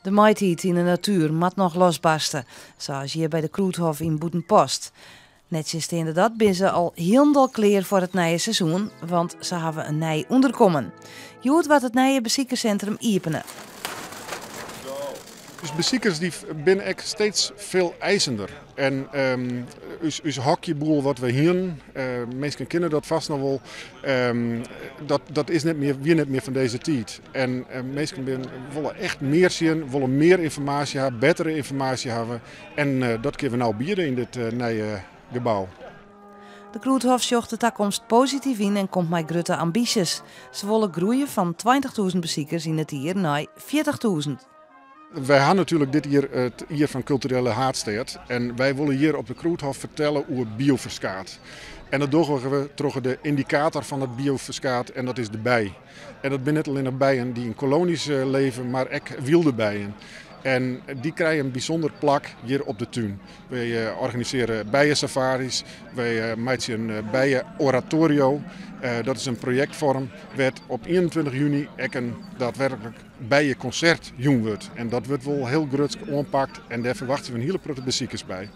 De maaitijd in de natuur moet nog losbarsten, zoals hier bij de Kroethof in Boetenpost. Netjes inderdaad ben ze al heel klaar voor het nieuwe seizoen, want ze hebben een nieuw onderkomen. Joet wat het nieuwe beziekerscentrum openen. Dus beziekers die binnen ook steeds veel eisender. En ons hockeyboel wat we hier, mensen kennen dat vast nog wel, dat is weer niet meer van deze tijd. En mensen willen echt meer zien, willen meer informatie hebben, betere informatie hebben. En dat kunnen we nou bieden in dit nieuwe gebouw. De Kroethof zocht de toekomst positief in en komt met grote ambities. Ze willen groeien van 20.000 bezoekers in het jaar naar 40.000. Wij hebben natuurlijk dit hier het jaar van culturele haardstad. En wij willen hier op de Kroethof vertellen hoe het bioverskaat. En dat doen we door de indicator van het bioverskaat en dat is de bij. En dat zijn niet alleen de bijen die in kolonies leven, maar ook wilde bijen. En die krijgen een bijzonder plak hier op de tuin. Wij organiseren bijensafaris, wij maken een bijenoratorium. Dat is een projectvorm waar op 21 juni ook een daadwerkelijk bijenconcert jong wordt. En dat wordt wel heel groot aanpakt en daar verwachten we een hele grote bezoekers bij.